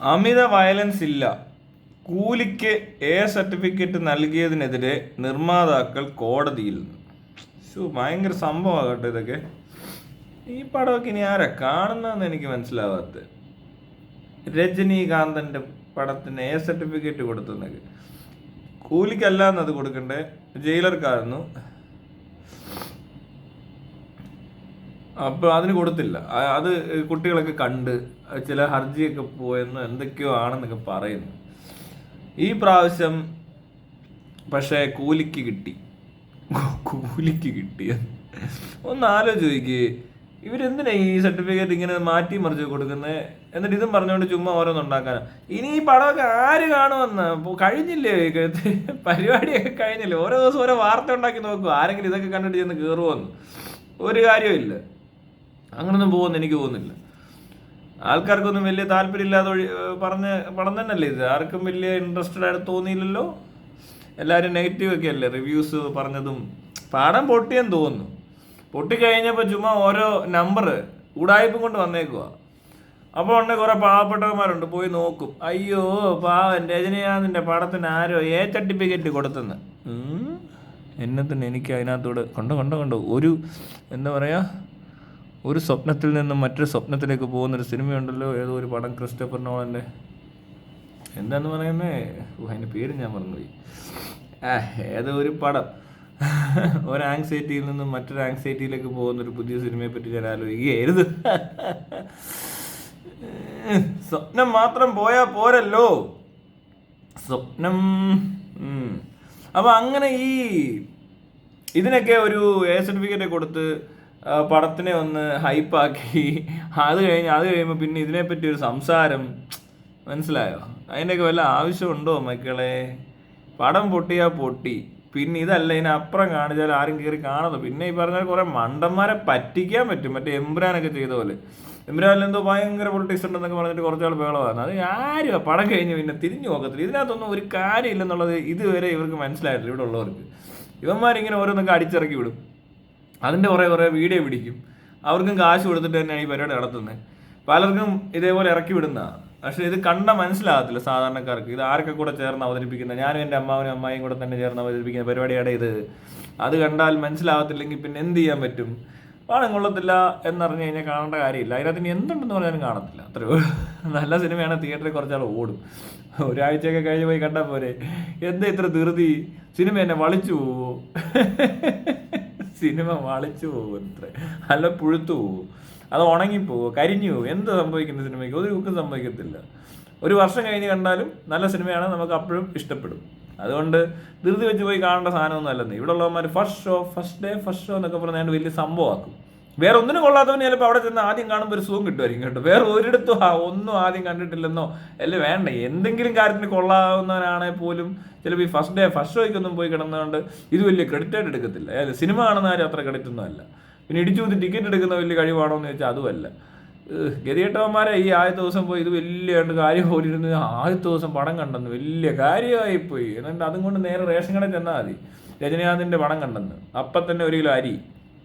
അമിത violence ഇല്ല, കൂലിക്ക് A certificate നൽകിയതിനെതിരെ നിർമ്മാതാക്കൾ കോടതിയിൽ. ഭയങ്കര സംഭവമാകട്ടെ ഇതൊക്കെ. ഈ പടമൊക്കെ ഇനി ആരാ കാണുന്നതെന്ന് എനിക്ക് മനസ്സിലാവാത്ത. രജനീകാന്തന്റെ പടത്തിന് എ സർട്ടിഫിക്കറ്റ് കൊടുത്തെന്നൊക്കെ. കൂലിക്കല്ലാന്ന് അത് കൊടുക്കണ്ടേ, ജയിലർക്കായിരുന്നു. അപ്പോൾ അതിന് കൊടുത്തില്ല. അത് കുട്ടികളൊക്കെ കണ്ട് ചില ഹർജിയൊക്കെ പോയെന്ന് എന്തൊക്കെയോ ആണെന്നൊക്കെ പറയുന്നു. ഈ പ്രാവശ്യം പക്ഷേ കൂലിക്ക് കിട്ടി. ഒന്ന് ആലോചിക്ക്, ഇവരെന്തിനാ ഈ സർട്ടിഫിക്കറ്റ് ഇങ്ങനെ മാറ്റി മറിച്ച് കൊടുക്കുന്നത്? എന്നിട്ട് ഇതും പറഞ്ഞുകൊണ്ട് ചുമ്മാ ഓരോന്നുണ്ടാക്കാനാ. ഇനി ഈ പടമൊക്കെ ആര് കാണുമെന്ന് കഴിഞ്ഞില്ലേ? പരിപാടിയൊക്കെ കഴിഞ്ഞില്ലേ? ഓരോ ദിവസം ഓരോ വാർത്ത ഉണ്ടാക്കി നോക്കുക, ആരെങ്കിലും ഇതൊക്കെ കണ്ടിട്ട് ചെന്ന് കയറുമെന്ന്. ഒരു കാര്യമില്ല, അങ്ങനൊന്നും പോകുമെന്ന് എനിക്ക് തോന്നുന്നില്ല. ആൾക്കാർക്കൊന്നും വലിയ താല്പര്യമില്ലാതെ പറഞ്ഞ പടം തന്നെയല്ലേ ഇത്. ആർക്കും വലിയ ഇൻട്രസ്റ്റഡ് ആയിട്ട് തോന്നിയില്ലല്ലോ. എല്ലാവരും നെഗറ്റീവ് ഒക്കെ അല്ലേ റിവ്യൂസ് പറഞ്ഞതും. പടം പൊട്ടിയെന്ന് തോന്നുന്നു. പൊട്ടിക്കഴിഞ്ഞപ്പോൾ ചുമ്മാ ഓരോ നമ്പർ ഉടായ്പും കൊണ്ട് വന്നേക്കുക. അപ്പോൾ ഉണ്ടെങ്കിൽ കുറേ പാവപ്പെട്ടവന്മാരുണ്ട്, പോയി നോക്കും. അയ്യോ പാവൻ രജനീകാന്തിൻ്റെ പടത്തിന് ആരോ എ സർട്ടിഫിക്കറ്റ് കൊടുത്തെന്ന്. എന്നെ തന്നെ എനിക്ക് അതിനകത്തൂടെ കൊണ്ടോ ഒരു എന്താ പറയുക, ഒരു സ്വപ്നത്തിൽ നിന്നും മറ്റൊരു സ്വപ്നത്തിലേക്ക് പോകുന്നൊരു സിനിമയുണ്ടല്ലോ, ഏതോ ഒരു പടം, ക്രിസ്റ്റഫർ നോളൻ്റെ, എന്താന്ന് പറയുന്നേ, അതിൻ്റെ പേര് ഞാൻ മറന്നുപോയി. ഏതോ ഒരു പടം. ഒരു ആങ്സൈറ്റിയിൽ നിന്നും മറ്റൊരു ആങ്സൈറ്റിയിലേക്ക് പോകുന്നൊരു പുതിയ സിനിമയെ പറ്റി ഞാൻ ആലോചിക്കുകയായിരുന്നു. സ്വപ്നം മാത്രം പോയാൽ പോരല്ലോ, സ്വപ്നം. അപ്പം അങ്ങനെ ഇതിനൊക്കെ ഒരു എ സർട്ടിഫിക്കറ്റ് കൊടുത്ത് പടത്തിനെ ഒന്ന് ഹൈപ്പാക്കി, അത് കഴിയുമ്പോൾ പിന്നെ ഇതിനെപ്പറ്റി ഒരു സംസാരം. മനസ്സിലായോ? അതിൻ്റെയൊക്കെ വല്ല ആവശ്യമുണ്ടോ മക്കളെ? പടം പൊട്ടിയാൽ പൊട്ടി. പിന്നെ ഇതല്ല, ഇതിനപ്പുറം കാണിച്ചാൽ ആരും കയറി കാണുന്നു. പിന്നെ ഈ പറഞ്ഞാൽ കുറേ മണ്ടന്മാരെ പറ്റിക്കാൻ പറ്റും. മറ്റേ എംബ്രാനൊക്കെ ചെയ്ത പോലെ. എംബ്രാനിൽ എന്തോ ഭയങ്കര പൊളിറ്റിക്സ് ഉണ്ടെന്നൊക്കെ പറഞ്ഞിട്ട് കുറച്ചാൾ ബഹളമാണ്. അത് ആരും പടം കഴിഞ്ഞ് പിന്നെ തിരിഞ്ഞു നോക്കത്തില്ല. ഇതിനകത്തൊന്നും ഒരു കാര്യമില്ലെന്നുള്ളത് ഇതുവരെ ഇവർക്ക് മനസ്സിലായിട്ടില്ല. ഇവിടെ ഉള്ളവർക്ക് ഇവന്മാരിങ്ങനെ ഓരോന്നൊക്കെ അടിച്ചിറക്കി വിടും. അതിൻ്റെ കുറേ വീഡിയോ പിടിക്കും. അവർക്കും കാശ് കൊടുത്തിട്ട് തന്നെയാണ് ഈ പരിപാടി നടത്തുന്നത്. പലർക്കും ഇതേപോലെ ഇറക്കി വിടുന്നതാണ്. പക്ഷെ ഇത് കണ്ട മനസ്സിലാകത്തില്ല സാധാരണക്കാർക്ക്. ഇത് ആരൊക്കെ കൂടെ ചേർന്ന് അവതരിപ്പിക്കുന്നത്? ഞാനും എൻ്റെ അമ്മാവനും അമ്മായിയും കൂടെ തന്നെ ചേർന്ന് അവതരിപ്പിക്കുന്ന പരിപാടിയാണ് ഇത്. അത് കണ്ടാൽ മനസ്സിലാകത്തില്ലെങ്കിൽ പിന്നെ എന്ത് ചെയ്യാൻ പറ്റും? പണം കൊള്ളത്തില്ല എന്നറിഞ്ഞു കഴിഞ്ഞാൽ കാണേണ്ട കാര്യമില്ല. അതിനകത്ത് ഇനി എന്തുണ്ടെന്ന് പറഞ്ഞാലും കാണത്തില്ല. അത്രയോ നല്ല സിനിമയാണ്, തിയേറ്ററിൽ കുറച്ചാൾ ഓടും. ഒരാഴ്ചയൊക്കെ കഴിഞ്ഞ് പോയി കണ്ടാൽ പോരെ. എന്താ ഇത്ര ധൃതി? സിനിമ എന്നെ വളിച്ചു പോവോ? സിനിമ വളിച്ചു പോകും ഇത്ര, അല്ല പുഴുത്തു പോകും, അത് ഉണങ്ങിപ്പോവോ, കരിഞ്ഞു പോകും. എന്ത് സംഭവിക്കുന്ന സിനിമയ്ക്ക്? ഒരു ബുക്കും സംഭവിക്കത്തില്ല. ഒരു വർഷം കഴിഞ്ഞ് കണ്ടാലും നല്ല സിനിമയാണ്, നമുക്ക് അപ്പോഴും ഇഷ്ടപ്പെടും. അതുകൊണ്ട് ധൃതി വെച്ച് പോയി കാണേണ്ട സാധനമൊന്നും അല്ലെന്ന്. ഇവിടെ ഉള്ളവന്മാർ ഫസ്റ്റ് ഷോ എന്നൊക്കെ പറഞ്ഞാൽ വലിയ സംഭവമാക്കും. വേറെ ഒന്നിനും കൊള്ളാത്തവന് ചിലപ്പോൾ അവിടെ ചെന്ന് ആദ്യം കാണുമ്പോൾ ഒരു സുഖം കിട്ടുമായിരിക്കും കേട്ടോ. വേറെ ഒരിടത്തും ഒന്നും ആദ്യം കണ്ടിട്ടില്ലെന്നോ അല്ലേ വേണ്ട, എന്തെങ്കിലും കാര്യത്തിന് കൊള്ളാവുന്നവനാണെങ്കിൽ പോലും ചിലപ്പോൾ ഈ ഫസ്റ്റ് ഷോയ്ക്കൊന്നും പോയി കിടന്നുകൊണ്ട് ഇത് വലിയ ക്രെഡിറ്റ് ആയിട്ട് എടുക്കത്തില്ല. അതായത് സിനിമ കാണുന്ന ആരും അത്ര ക്രെഡിറ്റ് ഒന്നും അല്ല. പിന്നെ ഇടിച്ചു കൂത്തി ടിക്കറ്റ് എടുക്കുന്ന വലിയ കഴിവാണോ എന്ന് ചോദിച്ചാൽ അതുമല്ല. ഗതികെട്ടവന്മാരെ ഈ ആദ്യത്തെ ദിവസം പോയി ഇത് വലിയ കാര്യം പോലിരുന്ന് ആദ്യത്തെ ദിവസം പടം കണ്ടെന്ന് വലിയ കാര്യമായിപ്പോയി. എന്നിട്ട് അതും കൊണ്ട് നേരെ റേഷൻ കടയിൽ ചെന്നാൽ മതി, രജനീകാന്തിൻ്റെ പടം കണ്ടെന്ന്. അപ്പം തന്നെ 1 കിലോ അരി